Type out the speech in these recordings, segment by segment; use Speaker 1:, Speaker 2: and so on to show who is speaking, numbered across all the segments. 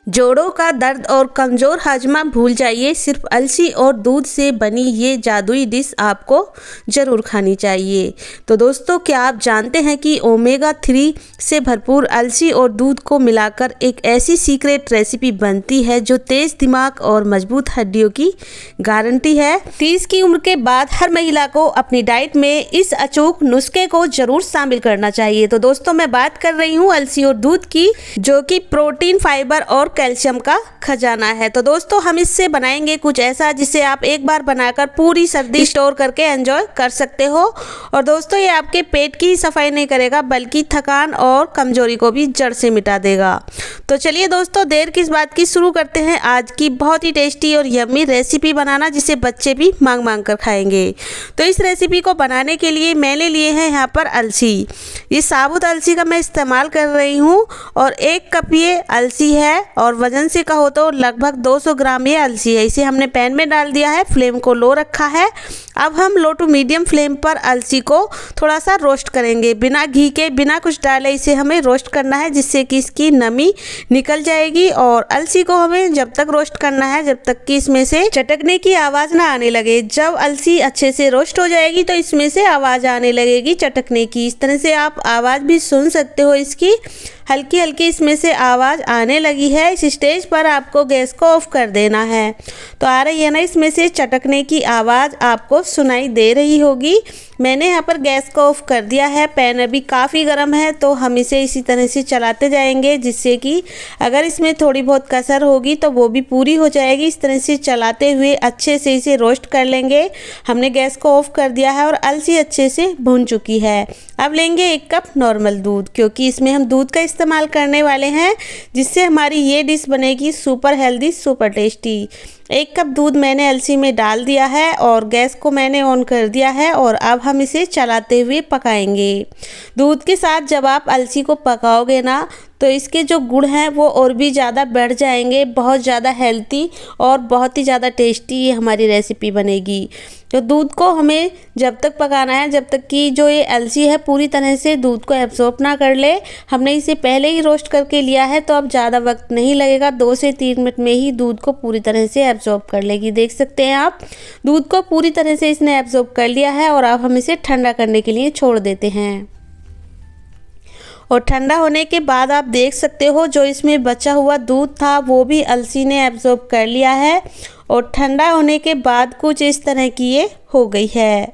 Speaker 1: जोड़ों का दर्द और कमज़ोर हाजमा भूल जाइए। सिर्फ अलसी और दूध से बनी ये जादुई डिश आपको ज़रूर खानी चाहिए। तो दोस्तों, क्या आप जानते हैं कि ओमेगा 3 से भरपूर अलसी और दूध को मिलाकर एक ऐसी सीक्रेट रेसिपी बनती है जो तेज़ दिमाग और मजबूत हड्डियों की गारंटी है। 30 की उम्र के बाद हर महिला को अपनी डाइट में इस अचूक नुस्खे को ज़रूर शामिल करना चाहिए। तो दोस्तों, मैं बात कर रही हूँ अलसी और दूध की, जो कि प्रोटीन, फाइबर और कैल्शियम का खजाना है। तो दोस्तों, हम इससे बनाएंगे कुछ ऐसा जिसे आप एक बार बनाकर पूरी सर्दी स्टोर करके एंजॉय कर सकते हो। और दोस्तों, ये आपके पेट की सफाई नहीं करेगा बल्कि थकान और कमजोरी को भी जड़ से मिटा देगा। तो चलिए दोस्तों, देर किस बात की, शुरू करते हैं आज की बहुत ही टेस्टी और यम्मी रेसिपी बनाना, जिसे बच्चे भी मांग मांग कर खाएंगे। तो इस रेसिपी को बनाने के लिए मैंने लिए हैं यहाँ पर अलसी। ये साबुत अलसी का मैं इस्तेमाल कर रही हूँ और 1 कप ये अलसी है। और वजन से कहो तो लगभग 200 ग्राम ये अलसी है। इसे हमने पैन में डाल दिया है, फ्लेम को लो रखा है। अब हम लो टू मीडियम फ्लेम पर अलसी को थोड़ा सा रोस्ट करेंगे, बिना घी के, बिना कुछ डाले इसे हमें रोस्ट करना है, जिससे कि इसकी नमी निकल जाएगी। और अलसी को हमें जब तक रोस्ट करना है जब तक कि इसमें से चटकने की आवाज़ ना आने लगे। जब अलसी अच्छे से रोस्ट हो जाएगी तो इसमें से आवाज़ आने लगेगी चटकने की। इस तरह से आप आवाज़ भी सुन सकते हो इसकी, हल्की हल्की इसमें से आवाज़ आने लगी है। इस स्टेज पर आपको गैस को ऑफ कर देना है। तो आ रही है ना इसमें से चटकने की आवाज़, आपको सुनाई दे रही होगी। मैंने यहाँ पर गैस को ऑफ कर दिया है। पैन अभी काफ़ी गर्म है तो हम इसे इसी तरह से चलाते जाएंगे, जिससे कि अगर इसमें थोड़ी बहुत कसर होगी तो वो भी पूरी हो जाएगी। इस तरह से चलाते हुए अच्छे से इसे रोस्ट कर लेंगे। हमने गैस को ऑफ कर दिया है और अलसी अच्छे से भुन चुकी है। अब लेंगे 1 कप नॉर्मल दूध, क्योंकि इसमें हम दूध का इस्तेमाल करने वाले हैं, जिससे हमारी ये डिश बनेगी super healthy, super tasty. 1 cup दूध मैंने अलसी में डाल दिया है और गैस को मैंने ऑन कर दिया है। और अब हम इसे चलाते हुए पकाएंगे। दूध के साथ जब आप अलसी को पकाओगे ना, तो इसके जो गुण हैं वो और भी ज़्यादा बढ़ जाएंगे। बहुत ज़्यादा हेल्दी और बहुत ही ज़्यादा टेस्टी ये हमारी रेसिपी बनेगी। तो दूध को हमें जब तक पकाना है जब तक कि जो ये अलसी है पूरी तरह से दूध को एब्जॉर्ब ना कर ले। हमने इसे पहले ही रोस्ट करके लिया है तो अब ज़्यादा वक्त नहीं लगेगा, 2 से 3 मिनट में ही दूध को पूरी तरह से एब्जॉर्ब कर लेगी। देख सकते हैं आप, दूध को पूरी तरह से इसने एब्जॉर्ब कर लिया है। और अब हम इसे ठंडा करने के लिए छोड़ देते हैं। और ठंडा होने के बाद आप देख सकते हो जो इसमें बचा हुआ दूध था वो भी अलसी ने एब्जॉर्ब कर लिया है। और ठंडा होने के बाद कुछ इस तरह की ये हो गई है।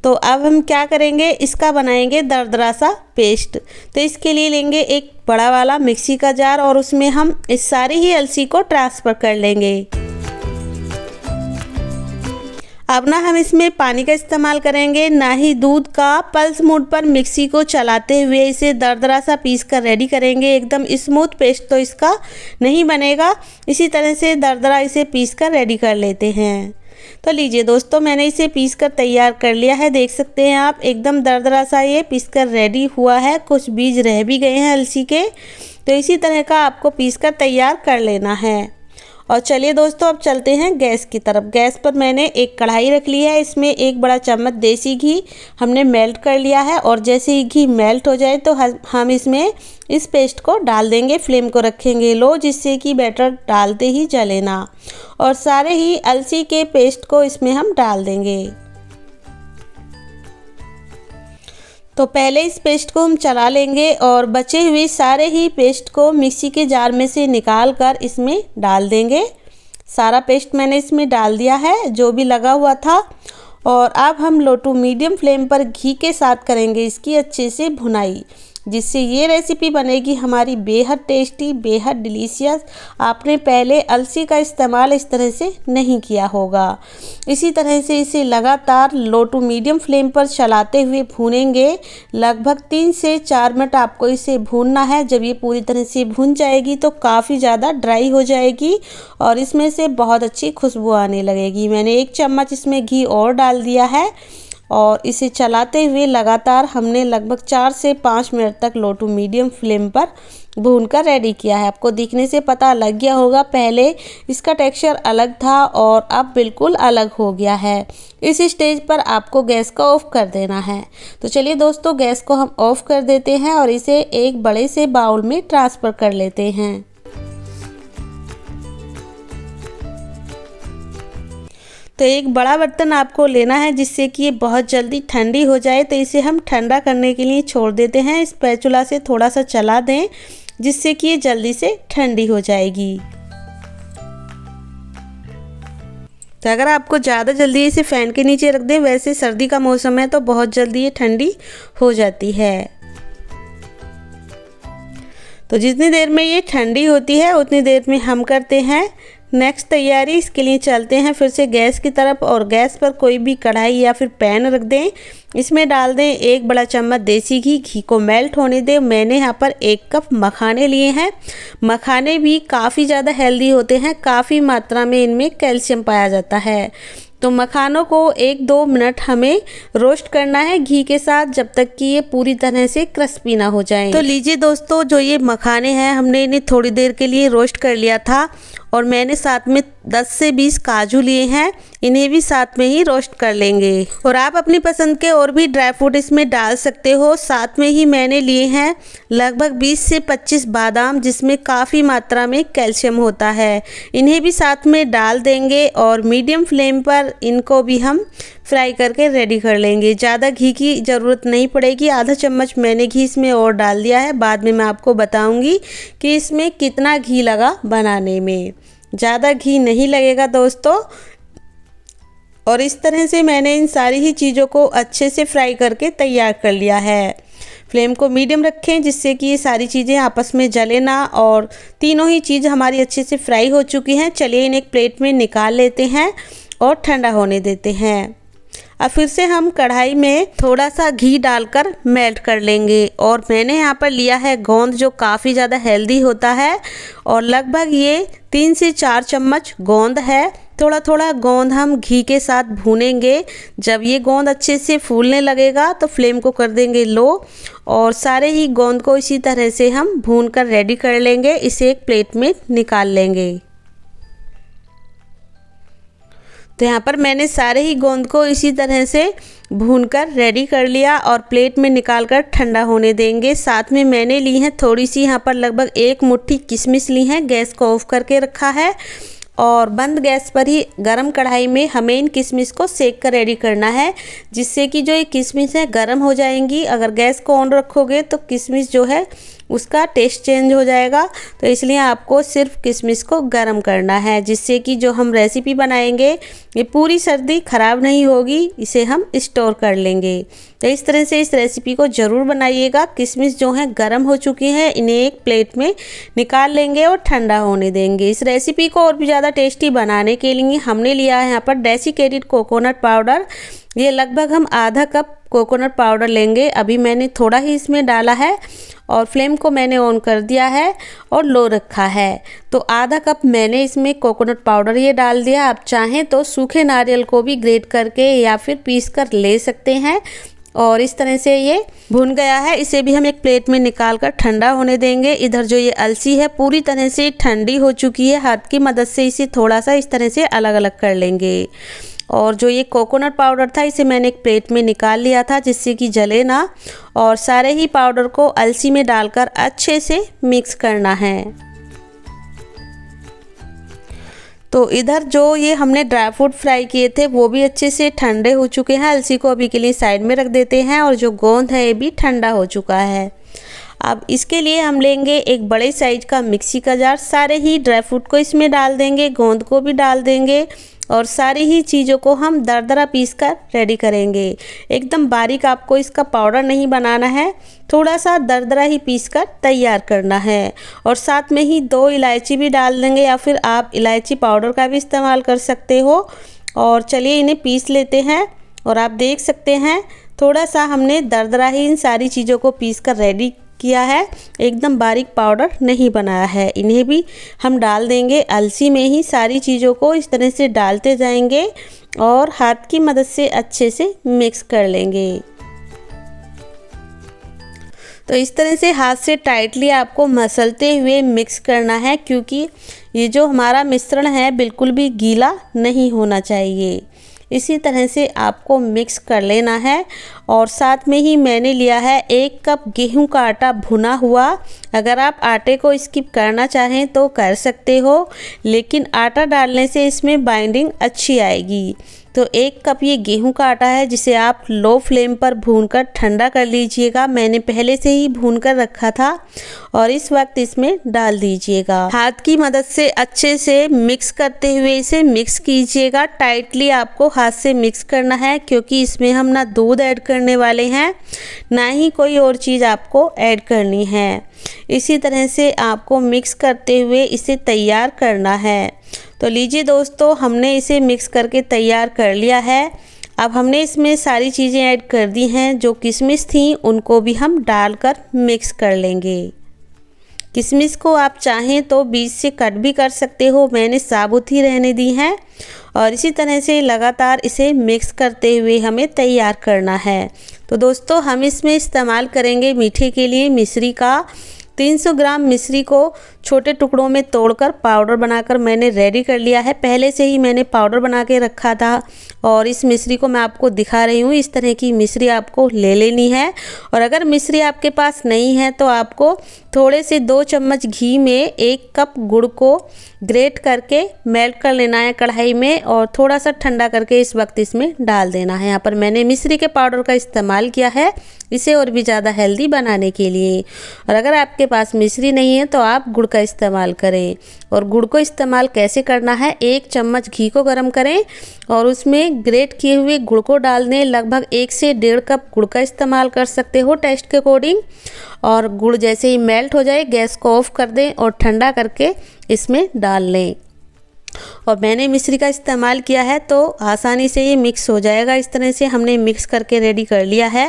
Speaker 1: तो अब हम क्या करेंगे, इसका बनाएंगे दरदरा सा पेस्ट। तो इसके लिए लेंगे एक बड़ा वाला मिक्सी का जार और उसमें हम इस सारी ही अलसी को ट्रांसफ़र कर लेंगे। अब ना हम इसमें पानी का इस्तेमाल करेंगे, ना ही दूध का। पल्स मोड पर मिक्सी को चलाते हुए इसे दरदरा सा पीस कर रेडी करेंगे। एकदम स्मूथ पेस्ट तो इसका नहीं बनेगा, इसी तरह से दरदरा इसे पीस कर रेडी कर लेते हैं। तो लीजिए दोस्तों, मैंने इसे पीस कर तैयार कर लिया है। देख सकते हैं आप, एकदम दरदरा सा ये पीस कर रेडी हुआ है। कुछ बीज रह भी गए हैं अलसी के, तो इसी तरह का आपको पीस कर तैयार कर लेना है। और चलिए दोस्तों, अब चलते हैं गैस की तरफ। गैस पर मैंने एक कढ़ाई रख ली है, इसमें 1 बड़ा चम्मच देसी घी हमने मेल्ट कर लिया है। और जैसे ही घी मेल्ट हो जाए तो हम इसमें इस पेस्ट को डाल देंगे। फ्लेम को रखेंगे लो, जिससे कि बैटर डालते ही जले ना। और सारे ही अलसी के पेस्ट को इसमें हम डाल देंगे। तो पहले इस पेस्ट को हम चला लेंगे और बचे हुए सारे ही पेस्ट को मिक्सी के जार में से निकाल कर इसमें डाल देंगे। सारा पेस्ट मैंने इसमें डाल दिया है जो भी लगा हुआ था। और अब हम लो टू मीडियम फ्लेम पर घी के साथ करेंगे इसकी अच्छे से भुनाई, जिससे ये रेसिपी बनेगी हमारी बेहद टेस्टी, बेहद डिलीशियस। आपने पहले अलसी का इस्तेमाल इस तरह से नहीं किया होगा। इसी तरह से इसे लगातार लो टू मीडियम फ्लेम पर चलाते हुए भूनेंगे। लगभग 3 से 4 मिनट आपको इसे भूनना है। जब ये पूरी तरह से भून जाएगी तो काफ़ी ज़्यादा ड्राई हो जाएगी और इसमें से बहुत अच्छी खुशबू आने लगेगी। मैंने 1 चम्मच इसमें घी और डाल दिया है और इसे चलाते हुए लगातार हमने लगभग 4 से 5 मिनट तक लो टू मीडियम फ्लेम पर भूनकर रेडी किया है। आपको दिखने से पता लग गया होगा, पहले इसका टेक्सचर अलग था और अब बिल्कुल अलग हो गया है। इस स्टेज पर आपको गैस को ऑफ कर देना है। तो चलिए दोस्तों, गैस को हम ऑफ कर देते हैं और इसे एक बड़े से बाउल में ट्रांसफ़र कर लेते हैं। तो एक बड़ा बर्तन आपको लेना है जिससे कि ये बहुत जल्दी ठंडी हो जाए। तो इसे हम ठंडा करने के लिए छोड़ देते हैं। स्पैचुला से थोड़ा सा चला दें जिससे कि ये जल्दी से ठंडी हो जाएगी। तो अगर आपको ज़्यादा जल्दी इसे फ़ैन के नीचे रख दें, वैसे सर्दी का मौसम है तो बहुत जल्दी ये ठंडी हो जाती है। तो जितनी देर में ये ठंडी होती है उतनी देर में हम करते हैं नेक्स्ट तैयारी। इसके लिए चलते हैं फिर से गैस की तरफ और गैस पर कोई भी कढ़ाई या फिर पैन रख दें। इसमें डाल दें 1 बड़ा चम्मच देसी घी। घी को मेल्ट होने दें। मैंने यहाँ पर 1 कप मखाने लिए हैं। मखाने भी काफ़ी ज़्यादा हेल्दी होते हैं, काफ़ी मात्रा में इनमें कैल्शियम पाया जाता है। तो मखानों को 1-2 मिनट हमें रोस्ट करना है घी के साथ, जब तक कि ये पूरी तरह से क्रिस्पी ना हो जाएं। तो लीजिए दोस्तों, जो ये मखाने हैं हमने इन्हें थोड़ी देर के लिए रोस्ट कर लिया था और मैंने साथ में 10 से 20 काजू लिए हैं, इन्हें भी साथ में ही रोस्ट कर लेंगे। और आप अपनी पसंद के और भी ड्राई फ्रूट इसमें डाल सकते हो। साथ में ही मैंने लिए हैं लगभग 20 से 25 बादाम, जिसमें काफ़ी मात्रा में कैल्शियम होता है। इन्हें भी साथ में डाल देंगे और मीडियम फ्लेम पर इनको भी हम फ्राई करके रेडी कर लेंगे। ज़्यादा घी की ज़रूरत नहीं पड़ेगी। आधा चम्मच मैंने घी इसमें और डाल दिया है। बाद में मैं आपको बताऊंगी कि इसमें कितना घी लगा बनाने में। ज़्यादा घी नहीं लगेगा दोस्तों। और इस तरह से मैंने इन सारी ही चीज़ों को अच्छे से फ्राई करके तैयार कर लिया है। फ्लेम को मीडियम रखें जिससे कि ये सारी चीज़ें आपस में जले ना। और तीनों ही चीज़ हमारी अच्छे से फ्राई हो चुकी हैं। चलिए इन्हें एक प्लेट में निकाल लेते हैं और ठंडा होने देते हैं। अब फिर से हम कढ़ाई में थोड़ा सा घी डालकर मेल्ट कर लेंगे। और मैंने यहाँ पर लिया है गोंद, जो काफ़ी ज़्यादा हेल्दी होता है और लगभग ये 3 से 4 चम्मच गोंद है। थोड़ा थोड़ा गोंद हम घी के साथ भूनेंगे। जब ये गोंद अच्छे से फूलने लगेगा तो फ्लेम को कर देंगे लो और सारे ही गोंद को इसी तरह से हम भून कर रेडी कर लेंगे। इसे एक प्लेट में निकाल लेंगे। तो यहाँ पर मैंने सारे ही गोंद को इसी तरह से भूनकर रेडी कर लिया और प्लेट में निकालकर ठंडा होने देंगे। साथ में मैंने ली है थोड़ी सी, यहाँ पर लगभग 1 मुट्ठी किशमिश ली है। गैस को ऑफ करके रखा है और बंद गैस पर ही गरम कढ़ाई में हमें इन किशमिश को सेक कर रेडी करना है, जिससे कि जो ये किशमिश है गरम हो जाएंगी। अगर गैस को ऑन रखोगे तो किशमिश जो है उसका टेस्ट चेंज हो जाएगा। तो इसलिए आपको सिर्फ किशमिश को गरम करना है, जिससे कि जो हम रेसिपी बनाएंगे ये पूरी सर्दी ख़राब नहीं होगी, इसे हम स्टोर कर लेंगे। तो इस तरह से इस रेसिपी को ज़रूर बनाइएगा। किशमिश जो है गरम हो चुकी हैं, इन्हें एक प्लेट में निकाल लेंगे और ठंडा होने देंगे। इस रेसिपी को और भी ज़्यादा टेस्टी बनाने के लिए हमने लिया है यहाँ पर डेसिकेटेड कोकोनट पाउडर। ये लगभग हम आधा कप कोकोनट पाउडर लेंगे। अभी मैंने थोड़ा ही इसमें डाला है और फ्लेम को मैंने ऑन कर दिया है और लो रखा है। तो आधा कप मैंने इसमें कोकोनट पाउडर ये डाल दिया। आप चाहें तो सूखे नारियल को भी ग्रेट करके या फिर पीस कर ले सकते हैं। और इस तरह से ये भुन गया है। इसे भी हम एक प्लेट में निकाल कर ठंडा होने देंगे। इधर जो ये अलसी है पूरी तरह से ठंडी हो चुकी है। हाथ की मदद से इसे थोड़ा सा इस तरह से अलग अलग कर लेंगे। और जो ये कोकोनट पाउडर था इसे मैंने एक प्लेट में निकाल लिया था, जिससे कि जले ना। और सारे ही पाउडर को अलसी में डालकर अच्छे से मिक्स करना है। तो इधर जो ये हमने ड्राई फ्रूट फ्राई किए थे वो भी अच्छे से ठंडे हो चुके हैं। अलसी को अभी के लिए साइड में रख देते हैं और जो गोंद है ये भी ठंडा हो चुका है। अब इसके लिए हम लेंगे एक बड़े साइज का मिक्सी का जार। सारे ही ड्राई फ्रूट को इसमें डाल देंगे, गोंद को भी डाल देंगे और सारी ही चीज़ों को हम दरदरा पीस कर रेडी करेंगे। एकदम बारीक आपको इसका पाउडर नहीं बनाना है, थोड़ा सा दरदरा ही पीस कर तैयार करना है। और साथ में ही 2 इलायची भी डाल देंगे, या फिर आप इलायची पाउडर का भी इस्तेमाल कर सकते हो। और चलिए इन्हें पीस लेते हैं। और आप देख सकते हैं थोड़ा सा हमने दरदरा ही इन सारी चीज़ों को पीस कर रेडी किया है, एकदम बारीक पाउडर नहीं बनाया है। इन्हें भी हम डाल देंगे अलसी में ही। सारी चीज़ों को इस तरह से डालते जाएंगे और हाथ की मदद से अच्छे से मिक्स कर लेंगे। तो इस तरह से हाथ से टाइटली आपको मसलते हुए मिक्स करना है, क्योंकि ये जो हमारा मिश्रण है बिल्कुल भी गीला नहीं होना चाहिए। इसी तरह से आपको मिक्स कर लेना है। और साथ में ही मैंने लिया है 1 कप गेहूं का आटा भुना हुआ। अगर आप आटे को स्किप करना चाहें तो कर सकते हो, लेकिन आटा डालने से इसमें बाइंडिंग अच्छी आएगी। तो 1 कप ये गेहूं का आटा है, जिसे आप लो फ्लेम पर भूनकर ठंडा कर लीजिएगा। मैंने पहले से ही भून कर रखा था और इस वक्त इसमें डाल दीजिएगा। हाथ की मदद से अच्छे से मिक्स करते हुए इसे मिक्स कीजिएगा। टाइटली आपको हाथ से मिक्स करना है, क्योंकि इसमें हम ना दूध ऐड करने वाले हैं, ना ही कोई और चीज़ आपको ऐड करनी है। इसी तरह से आपको मिक्स करते हुए इसे तैयार करना है। तो लीजिए दोस्तों, हमने इसे मिक्स करके तैयार कर लिया है। अब हमने इसमें सारी चीज़ें ऐड कर दी हैं। जो किशमिश थी उनको भी हम डालकर मिक्स कर लेंगे। किशमिश को आप चाहें तो बीच से कट भी कर सकते हो, मैंने साबुत ही रहने दी हैं। और इसी तरह से लगातार इसे मिक्स करते हुए हमें तैयार करना है। तो दोस्तों, हम इसमें इस्तेमाल करेंगे मीठे के लिए मिश्री का। 300 ग्राम मिश्री को छोटे टुकड़ों में तोड़कर पाउडर बनाकर मैंने रेडी कर लिया है। पहले से ही मैंने पाउडर बना के रखा था और इस मिश्री को मैं आपको दिखा रही हूँ। इस तरह की मिश्री आपको ले लेनी है। और अगर मिश्री आपके पास नहीं है तो आपको थोड़े से 2 चम्मच घी में 1 कप गुड़ को ग्रेट करके मेल्ट कर लेना है कढ़ाई में, और थोड़ा सा ठंडा करके इस वक्त इसमें डाल देना है। यहाँ पर मैंने मिश्री के पाउडर का इस्तेमाल किया है, इसे और भी ज़्यादा हेल्दी बनाने के लिए। और अगर आपके पास मिश्री नहीं है तो आप गुड़ का इस्तेमाल करें। और गुड़ को इस्तेमाल कैसे करना है, 1 चम्मच घी को गर्म करें और उसमें ग्रेट किए हुए गुड़ को डाल दें। लगभग 1 से 1.5 कप गुड़ का इस्तेमाल कर सकते हो टेस्ट के अकॉर्डिंग। और गुड़ जैसे ही मेल्ट हो जाए गैस को ऑफ कर दें और ठंडा करके इसमें डाल लें। और मैंने मिश्री का इस्तेमाल किया है तो आसानी से ये मिक्स हो जाएगा। इस तरह से हमने मिक्स करके रेडी कर लिया है।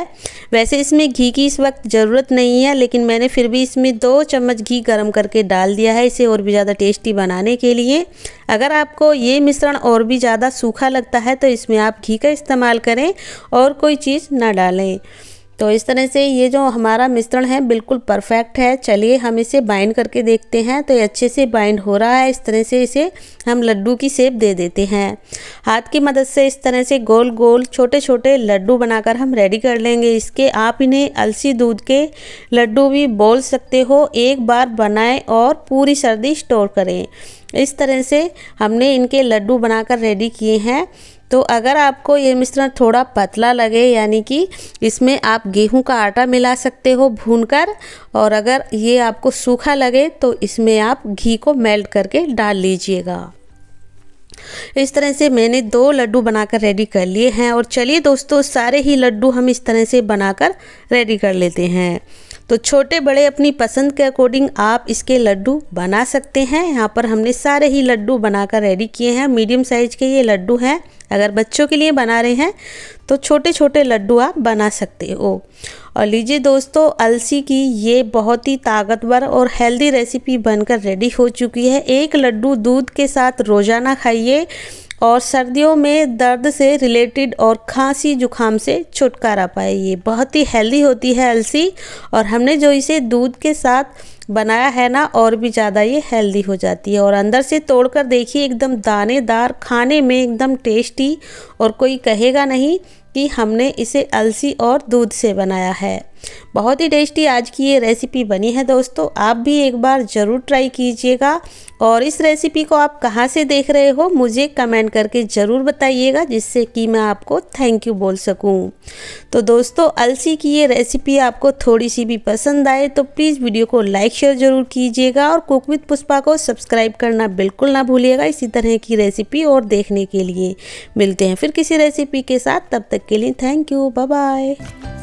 Speaker 1: वैसे इसमें घी की इस वक्त ज़रूरत नहीं है, लेकिन मैंने फिर भी इसमें 2 चम्मच घी गरम करके डाल दिया है, इसे और भी ज़्यादा टेस्टी बनाने के लिए। अगर आपको ये मिश्रण और भी ज़्यादा सूखा लगता है तो इसमें आप घी का इस्तेमाल करें और कोई चीज़ ना डालें। तो इस तरह से ये जो हमारा मिश्रण है बिल्कुल परफेक्ट है। चलिए हम इसे बाइंड करके देखते हैं। तो ये अच्छे से बाइंड हो रहा है। इस तरह से इसे हम लड्डू की शेप दे देते हैं। हाथ की मदद से इस तरह से गोल गोल छोटे छोटे लड्डू बनाकर हम रेडी कर लेंगे इसके। आप इन्हें अलसी दूध के लड्डू भी बोल सकते हो। एक बार बनाएं और पूरी सर्दी स्टोर करें। इस तरह से हमने इनके लड्डू बनाकर रेडी किए हैं। तो अगर आपको ये मिश्रण थोड़ा पतला लगे, यानी कि इसमें आप गेहूं का आटा मिला सकते हो भूनकर, और अगर ये आपको सूखा लगे तो इसमें आप घी को मेल्ट करके डाल लीजिएगा। इस तरह से मैंने 2 लड्डू बनाकर रेडी कर लिए हैं। और चलिए दोस्तों, सारे ही लड्डू हम इस तरह से बनाकर रेडी कर लेते हैं। तो छोटे बड़े अपनी पसंद के अकॉर्डिंग आप इसके लड्डू बना सकते हैं। यहाँ पर हमने सारे ही लड्डू बनाकर रेडी किए हैं। मीडियम साइज के ये लड्डू हैं। अगर बच्चों के लिए बना रहे हैं तो छोटे छोटे लड्डू आप बना सकते हो। और लीजिए दोस्तों, अलसी की ये बहुत ही ताकतवर और हेल्दी रेसिपी बनकर रेडी हो चुकी है। 1 लड्डू दूध के साथ रोज़ाना खाइए और सर्दियों में दर्द से रिलेटेड और खांसी जुकाम से छुटकारा पाइए। बहुत ही हेल्दी होती है अलसी, और हमने जो इसे दूध के साथ बनाया है ना, और भी ज़्यादा ये हेल्दी हो जाती है। और अंदर से तोड़कर देखिए, एकदम दानेदार, खाने में एकदम टेस्टी, और कोई कहेगा नहीं कि हमने इसे अलसी और दूध से बनाया है। बहुत ही टेस्टी आज की ये रेसिपी बनी है दोस्तों। आप भी एक बार ज़रूर ट्राई कीजिएगा। और इस रेसिपी को आप कहाँ से देख रहे हो मुझे कमेंट करके ज़रूर बताइएगा, जिससे कि मैं आपको थैंक यू बोल सकूं। तो दोस्तों, अलसी की ये रेसिपी आपको थोड़ी सी भी पसंद आए तो प्लीज़ वीडियो को लाइक शेयर ज़रूर कीजिएगा, और कुक विद पुष्पा को सब्सक्राइब करना बिल्कुल ना भूलिएगा इसी तरह की रेसिपी और देखने के लिए। मिलते हैं फिर किसी रेसिपी के साथ, तब तक के लिए थैंक यू, बाय बाय।